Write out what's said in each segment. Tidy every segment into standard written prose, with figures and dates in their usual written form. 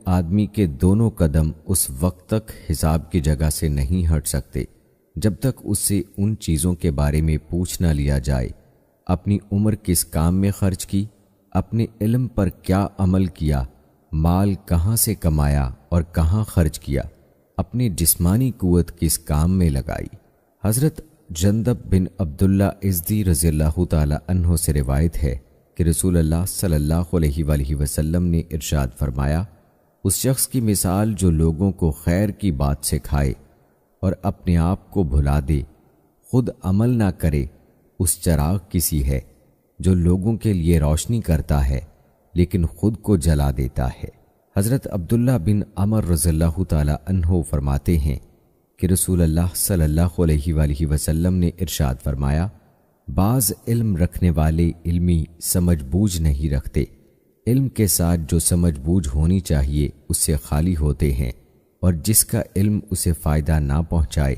آدمی کے دونوں قدم اس وقت تک حساب کی جگہ سے نہیں ہٹ سکتے جب تک اس سے ان چیزوں کے بارے میں پوچھ نہ لیا جائے: اپنی عمر کس کام میں خرچ کی، اپنے علم پر کیا عمل کیا، مال کہاں سے کمایا اور کہاں خرچ کیا، اپنی جسمانی قوت کس کام میں لگائی۔ حضرت جندب بن عبداللہ ازدی رضی اللہ تعالی عنہ سے روایت ہے کہ رسول اللہ صلی اللہ علیہ وآلہ وسلم نے ارشاد فرمایا: اس شخص کی مثال جو لوگوں کو خیر کی بات سکھائے اور اپنے آپ کو بھلا دے، خود عمل نہ کرے، اس چراغ کی سی ہے جو لوگوں کے لیے روشنی کرتا ہے لیکن خود کو جلا دیتا ہے۔ حضرت عبداللہ بن عمر رضی اللہ تعالی عنہ فرماتے ہیں کہ رسول اللہ صلی اللہ علیہ وآلہ وسلم نے ارشاد فرمایا: بعض علم رکھنے والے علمی سمجھ بوجھ نہیں رکھتے، علم کے ساتھ جو سمجھ بوجھ ہونی چاہیے اس سے خالی ہوتے ہیں، اور جس کا علم اسے فائدہ نہ پہنچائے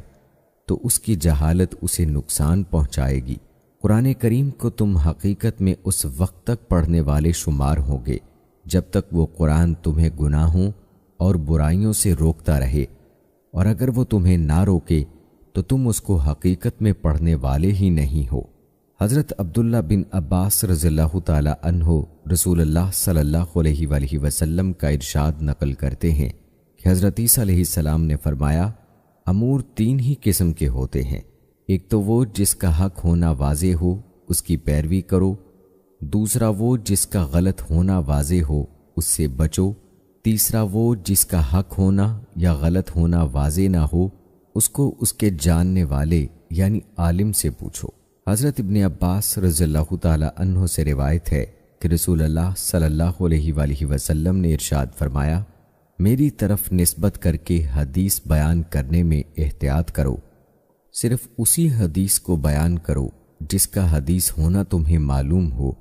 تو اس کی جہالت اسے نقصان پہنچائے گی۔ قرآن کریم کو تم حقیقت میں اس وقت تک پڑھنے والے شمار ہوگے جب تک وہ قرآن تمہیں گناہوں اور برائیوں سے روکتا رہے، اور اگر وہ تمہیں نہ روکے تو تم اس کو حقیقت میں پڑھنے والے ہی نہیں ہو۔ حضرت عبداللہ بن عباس رضی اللہ تعالی عنہ رسول اللہ صلی اللہ علیہ وآلہ وسلم کا ارشاد نقل کرتے ہیں کہ حضرت عیسیٰ علیہ السلام نے فرمایا: امور تین ہی قسم کے ہوتے ہیں، ایک تو وہ جس کا حق ہونا واضح ہو، اس کی پیروی کرو، دوسرا وہ جس کا غلط ہونا واضح ہو، اس سے بچو، تیسرا وہ جس کا حق ہونا یا غلط ہونا واضح نہ ہو، اس کو اس کے جاننے والے یعنی عالم سے پوچھو۔ حضرت ابن عباس رضی اللہ تعالی عنہ سے روایت ہے کہ رسول اللہ صلی اللہ علیہ وآلہ وسلم نے ارشاد فرمایا: میری طرف نسبت کر کے حدیث بیان کرنے میں احتیاط کرو، صرف اسی حدیث کو بیان کرو جس کا حدیث ہونا تمہیں معلوم ہو۔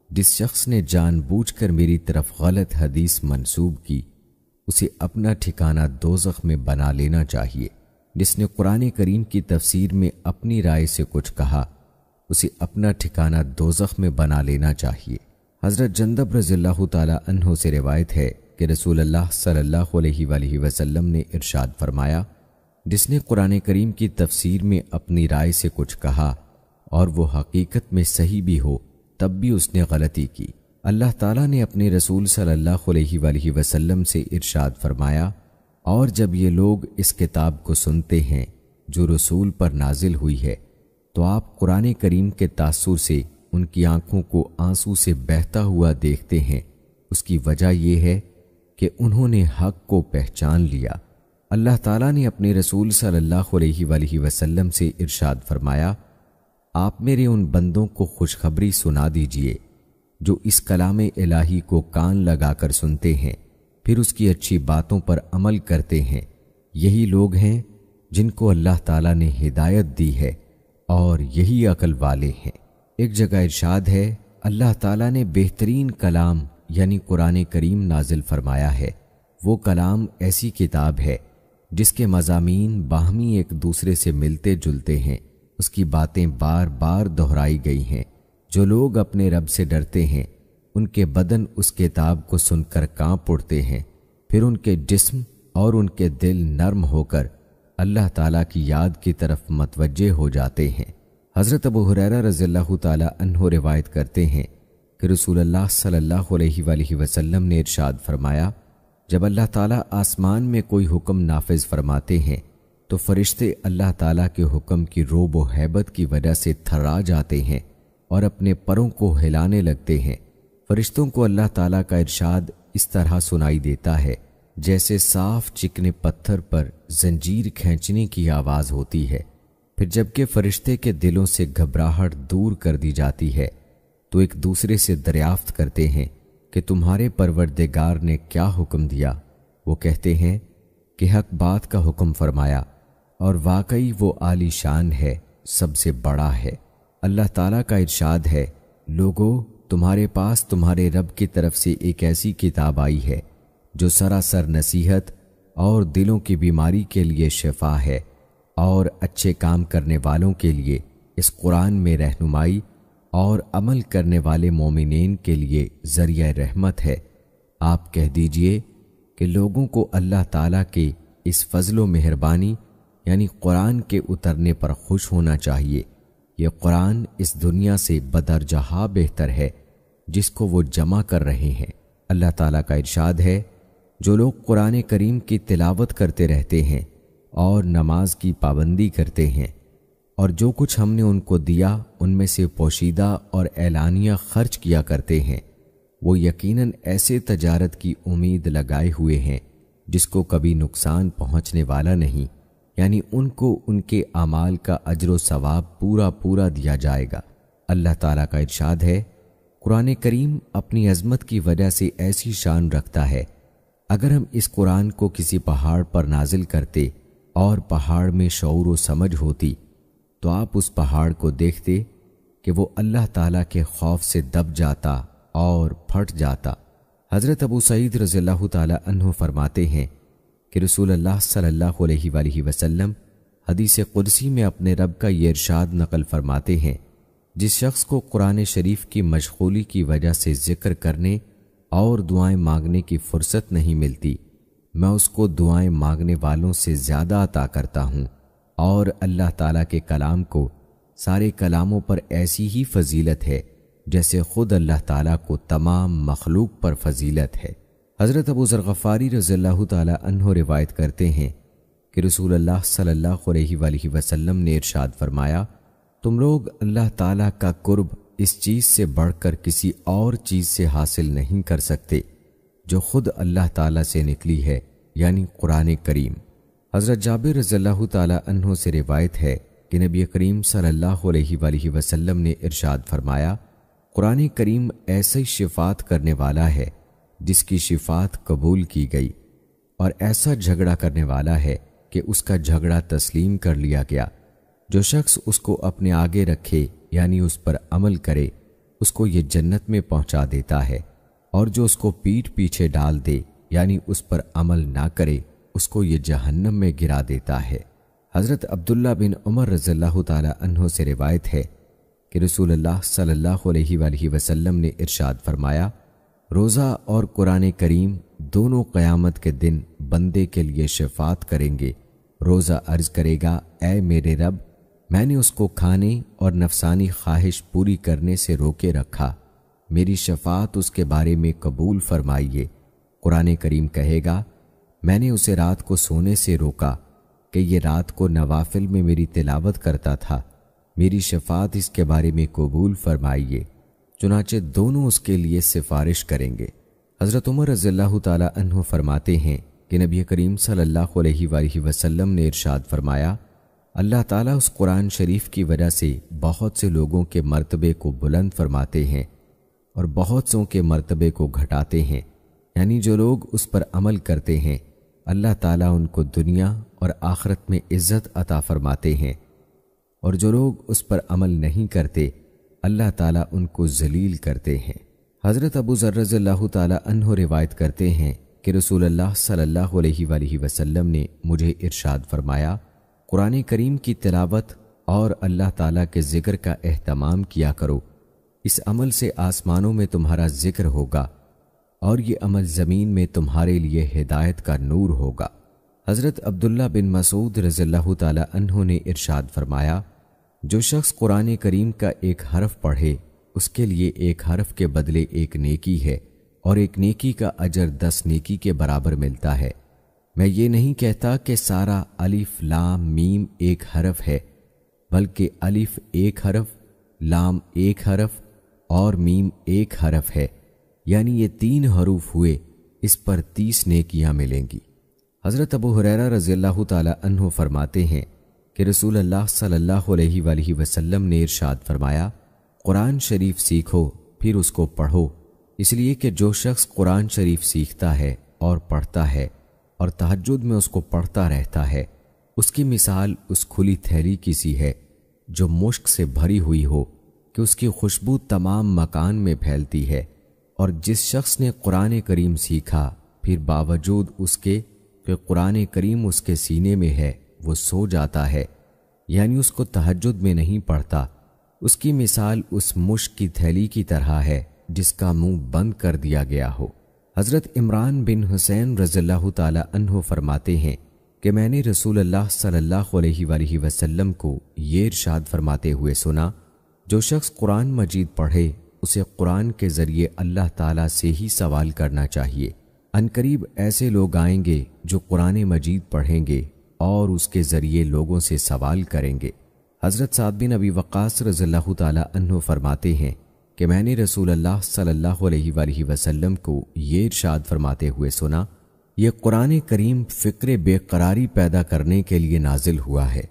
جس شخص نے جان بوجھ کر میری طرف غلط حدیث منسوب کی، اسے اپنا ٹھکانہ دوزخ میں بنا لینا چاہیے۔ جس نے قرآن کریم کی تفسیر میں اپنی رائے سے کچھ کہا، اسے اپنا ٹھکانہ دوزخ میں بنا لینا چاہیے۔ حضرت جندب رضی اللہ تعالی عنہ سے روایت ہے کہ رسول اللہ صلی اللہ علیہ وآلہ وسلم نے ارشاد فرمایا: جس نے قرآن کریم کی تفسیر میں اپنی رائے سے کچھ کہا اور وہ حقیقت میں صحیح بھی ہو تب بھی اس نے غلطی کی، اللہ تعالیٰ نے اپنے رسول صلی اللہ علیہ وآلہ وسلم سے ارشاد فرمایا: اور جب یہ لوگ اس کتاب کو سنتے ہیں جو رسول پر نازل ہوئی ہے تو آپ قرآن کریم کے تاثر سے ان کی آنکھوں کو آنسو سے بہتا ہوا دیکھتے ہیں، اس کی وجہ یہ ہے کہ انہوں نے حق کو پہچان لیا۔ اللہ تعالیٰ نے اپنے رسول صلی اللہ علیہ وآلہ وسلم سے ارشاد فرمایا: آپ میرے ان بندوں کو خوشخبری سنا دیجئے جو اس کلام الہی کو کان لگا کر سنتے ہیں، پھر اس کی اچھی باتوں پر عمل کرتے ہیں، یہی لوگ ہیں جن کو اللہ تعالیٰ نے ہدایت دی ہے اور یہی عقل والے ہیں۔ ایک جگہ ارشاد ہے: اللہ تعالیٰ نے بہترین کلام یعنی قرآن کریم نازل فرمایا ہے۔ وہ کلام ایسی کتاب ہے جس کے مضامین باہمی ایک دوسرے سے ملتے جلتے ہیں، اس کی باتیں بار بار دہرائی گئی ہیں۔ جو لوگ اپنے رب سے ڈرتے ہیں ان کے بدن اس کتاب کو سن کر کانپ اٹھتے ہیں، پھر ان کے جسم اور ان کے دل نرم ہو کر اللہ تعالیٰ کی یاد کی طرف متوجہ ہو جاتے ہیں۔ حضرت ابو ہریرہ رضی اللہ تعالی عنہ روایت کرتے ہیں کہ رسول اللہ صلی اللہ علیہ وآلہ وسلم نے ارشاد فرمایا: جب اللہ تعالیٰ آسمان میں کوئی حکم نافذ فرماتے ہیں تو فرشتے اللہ تعالیٰ کے حکم کی روب و ہیبت کی وجہ سے تھرا جاتے ہیں اور اپنے پروں کو ہلانے لگتے ہیں۔ فرشتوں کو اللہ تعالیٰ کا ارشاد اس طرح سنائی دیتا ہے جیسے صاف چکنے پتھر پر زنجیر کھینچنے کی آواز ہوتی ہے۔ پھر جبکہ فرشتے کے دلوں سے گھبراہٹ دور کر دی جاتی ہے تو ایک دوسرے سے دریافت کرتے ہیں کہ تمہارے پروردگار نے کیا حکم دیا؟ وہ کہتے ہیں کہ حق بات کا حکم فرمایا، اور واقعی وہ عالی شان ہے، سب سے بڑا ہے۔ اللہ تعالیٰ کا ارشاد ہے: لوگو، تمہارے پاس تمہارے رب کی طرف سے ایک ایسی کتاب آئی ہے جو سراسر نصیحت اور دلوں کی بیماری کے لیے شفا ہے، اور اچھے کام کرنے والوں کے لیے اس قرآن میں رہنمائی اور عمل کرنے والے مومنین کے لیے ذریعہ رحمت ہے۔ آپ کہہ دیجئے کہ لوگوں کو اللہ تعالیٰ کے اس فضل و مہربانی یعنی قرآن کے اترنے پر خوش ہونا چاہیے۔ یہ قرآن اس دنیا سے بدرجہ بہتر ہے جس کو وہ جمع کر رہے ہیں۔ اللہ تعالیٰ کا ارشاد ہے، جو لوگ قرآن کریم کی تلاوت کرتے رہتے ہیں اور نماز کی پابندی کرتے ہیں اور جو کچھ ہم نے ان کو دیا ان میں سے پوشیدہ اور اعلانیہ خرچ کیا کرتے ہیں، وہ یقیناً ایسے تجارت کی امید لگائے ہوئے ہیں جس کو کبھی نقصان پہنچنے والا نہیں، یعنی ان کو ان کے اعمال کا اجر و ثواب پورا دیا جائے گا۔ اللہ تعالیٰ کا ارشاد ہے، قرآن کریم اپنی عظمت کی وجہ سے ایسی شان رکھتا ہے، اگر ہم اس قرآن کو کسی پہاڑ پر نازل کرتے اور پہاڑ میں شعور و سمجھ ہوتی تو آپ اس پہاڑ کو دیکھتے کہ وہ اللہ تعالیٰ کے خوف سے دب جاتا اور پھٹ جاتا۔ حضرت ابو سعید رضی اللہ تعالیٰ عنہ فرماتے ہیں کہ رسول اللہ صلی اللہ علیہ وآلہ وسلم حدیث قدسی میں اپنے رب کا یہ ارشاد نقل فرماتے ہیں، جس شخص کو قرآن شریف کی مشغولی کی وجہ سے ذکر کرنے اور دعائیں مانگنے کی فرصت نہیں ملتی، میں اس کو دعائیں مانگنے والوں سے زیادہ عطا کرتا ہوں، اور اللہ تعالیٰ کے کلام کو سارے کلاموں پر ایسی ہی فضیلت ہے جیسے خود اللہ تعالیٰ کو تمام مخلوق پر فضیلت ہے۔ حضرت ابو ذر غفاری رضی اللہ تعالیٰ عنہ روایت کرتے ہیں کہ رسول اللہ صلی اللہ علیہ وآلہ وسلم نے ارشاد فرمایا، تم لوگ اللہ تعالیٰ کا قرب اس چیز سے بڑھ کر کسی اور چیز سے حاصل نہیں کر سکتے جو خود اللہ تعالیٰ سے نکلی ہے، یعنی قرآن کریم۔ حضرت جابر رضی اللہ تعالیٰ عنہ سے روایت ہے کہ نبی کریم صلی اللہ علیہ وآلہ وسلم نے ارشاد فرمایا، قرآن کریم ایسے شفاعت کرنے والا ہے جس کی شفاعت قبول کی گئی، اور ایسا جھگڑا کرنے والا ہے کہ اس کا جھگڑا تسلیم کر لیا گیا۔ جو شخص اس کو اپنے آگے رکھے یعنی اس پر عمل کرے اس کو یہ جنت میں پہنچا دیتا ہے، اور جو اس کو پیٹھ پیچھے ڈال دے یعنی اس پر عمل نہ کرے اس کو یہ جہنم میں گرا دیتا ہے۔ حضرت عبداللہ بن عمر رضی اللہ تعالی عنہ سے روایت ہے کہ رسول اللہ صلی اللہ علیہ وآلہ وسلم نے ارشاد فرمایا، روزہ اور قرآن کریم دونوں قیامت کے دن بندے کے لیے شفاعت کریں گے۔ روزہ عرض کرے گا، اے میرے رب، میں نے اس کو کھانے اور نفسانی خواہش پوری کرنے سے روکے رکھا، میری شفاعت اس کے بارے میں قبول فرمائیے۔ قرآن کریم کہے گا، میں نے اسے رات کو سونے سے روکا کہ یہ رات کو نوافل میں میری تلاوت کرتا تھا، میری شفاعت اس کے بارے میں قبول فرمائیے۔ چنانچہ دونوں اس کے لیے سفارش کریں گے۔ حضرت عمر رضی اللہ تعالی عنہ فرماتے ہیں کہ نبی کریم صلی اللہ علیہ وآلہ وسلم نے ارشاد فرمایا، اللہ تعالیٰ اس قرآن شریف کی وجہ سے بہت سے لوگوں کے مرتبے کو بلند فرماتے ہیں اور بہت سوں کے مرتبے کو گھٹاتے ہیں، یعنی جو لوگ اس پر عمل کرتے ہیں اللہ تعالیٰ ان کو دنیا اور آخرت میں عزت عطا فرماتے ہیں، اور جو لوگ اس پر عمل نہیں کرتے اللہ تعالیٰ ان کو ذلیل کرتے ہیں۔ حضرت ابو ذر رضی اللہ تعالیٰ عنہ روایت کرتے ہیں کہ رسول اللہ صلی اللہ علیہ وآلہ وسلم نے مجھے ارشاد فرمایا، قرآن کریم کی تلاوت اور اللہ تعالیٰ کے ذکر کا اہتمام کیا کرو، اس عمل سے آسمانوں میں تمہارا ذکر ہوگا اور یہ عمل زمین میں تمہارے لیے ہدایت کا نور ہوگا۔ حضرت عبداللہ بن مسعود رضی اللہ تعالی عنہ نے ارشاد فرمایا، جو شخص قرآن کریم کا ایک حرف پڑھے اس کے لیے ایک حرف کے بدلے ایک نیکی ہے، اور ایک نیکی کا اجر 10 نیکی کے برابر ملتا ہے۔ میں یہ نہیں کہتا کہ سارا الف لام میم ایک حرف ہے، بلکہ الف ایک حرف، لام ایک حرف اور میم ایک حرف ہے، یعنی یہ 3 حروف ہوئے، اس پر 30 نیکیاں ملیں گی۔ حضرت ابو ہریرہ رضی اللہ تعالی عنہ فرماتے ہیں کہ رسول اللہ صلی اللہ علیہ وآلہ وسلم نے ارشاد فرمایا، قرآن شریف سیکھو پھر اس کو پڑھو، اس لیے کہ جو شخص قرآن شریف سیکھتا ہے اور پڑھتا ہے اور تہجد میں اس کو پڑھتا رہتا ہے، اس کی مثال اس کھلی تھیلی کی سی ہے جو مشک سے بھری ہوئی ہو کہ اس کی خوشبو تمام مکان میں پھیلتی ہے، اور جس شخص نے قرآن کریم سیکھا پھر باوجود اس کے کہ قرآن کریم اس کے سینے میں ہے وہ سو جاتا ہے، یعنی اس کو تہجد میں نہیں پڑھتا، اس کی مثال اس مشک کی تھیلی کی طرح ہے جس کا منہ بند کر دیا گیا ہو۔ حضرت عمران بن حسین رضی اللہ تعالی عنہ فرماتے ہیں کہ میں نے رسول اللہ صلی اللہ علیہ وآلہ وسلم کو یہ ارشاد فرماتے ہوئے سنا، جو شخص قرآن مجید پڑھے اسے قرآن کے ذریعے اللہ تعالیٰ سے ہی سوال کرنا چاہیے۔ عنقریب ایسے لوگ آئیں گے جو قرآن مجید پڑھیں گے اور اس کے ذریعے لوگوں سے سوال کریں گے۔ حضرت سعد بن ابی وقاص رضی اللہ تعالی عنہ فرماتے ہیں کہ میں نے رسول اللہ صلی اللہ علیہ وآلہ وسلم کو یہ ارشاد فرماتے ہوئے سنا، یہ قرآن کریم فکر بے قراری پیدا کرنے کے لیے نازل ہوا ہے،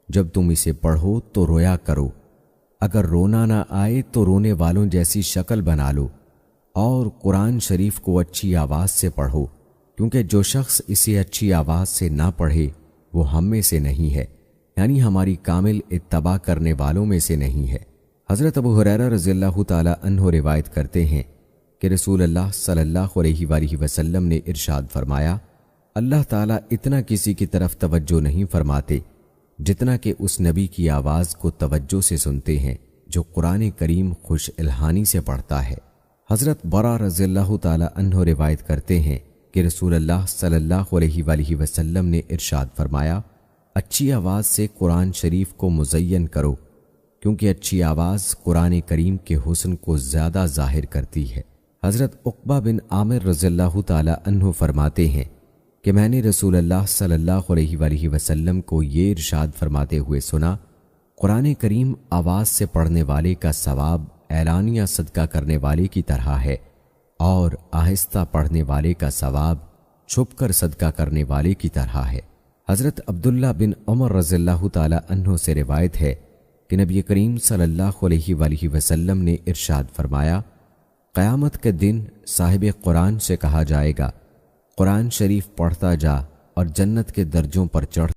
جب تم اسے پڑھو تو رویا کرو، اگر رونا نہ آئے تو رونے والوں جیسی شکل بنا لو، اور قرآن شریف کو اچھی آواز سے پڑھو، کیونکہ جو شخص اسے اچھی آواز سے نہ پڑھے وہ ہم میں سے نہیں ہے، یعنی ہماری کامل اتباع کرنے والوں میں سے نہیں ہے۔ حضرت ابو ہریرہ رضی اللہ تعالی عنہ روایت کرتے ہیں کہ رسول اللہ صلی اللہ علیہ وآلہ وسلم نے ارشاد فرمایا، اللہ تعالیٰ اتنا کسی کی طرف توجہ نہیں فرماتے جتنا کہ اس نبی کی آواز کو توجہ سے سنتے ہیں جو قرآن کریم خوش الحانی سے پڑھتا ہے۔ حضرت برا رضی اللہ تعالی عنہ روایت کرتے ہیں کہ رسول اللہ صلی اللہ علیہ وآلہ وسلم نے ارشاد فرمایا، اچھی آواز سے قرآن شریف کو مزین کرو، کیونکہ اچھی آواز قرآن کریم کے حسن کو زیادہ ظاہر کرتی ہے۔ حضرت عقبہ بن عامر رضی اللہ تعالی عنہ فرماتے ہیں کہ میں نے رسول اللہ صلی اللہ علیہ وآلہ وسلم کو یہ ارشاد فرماتے ہوئے سنا، قرآن کریم آواز سے پڑھنے والے کا ثواب اعلانیہ صدقہ کرنے والے کی طرح ہے، اور آہستہ پڑھنے والے کا ثواب چھپ کر صدقہ کرنے والے کی طرح ہے۔ حضرت عبداللہ بن عمر رضی اللہ تعالی عنہ سے روایت ہے کہ نبی کریم صلی اللہ علیہ وآلہ وسلم نے ارشاد فرمایا، قیامت کے دن صاحب قرآن سے کہا جائے گا، قرآن شریف پڑھتا جا اور جنت کے درجوں پر چڑھ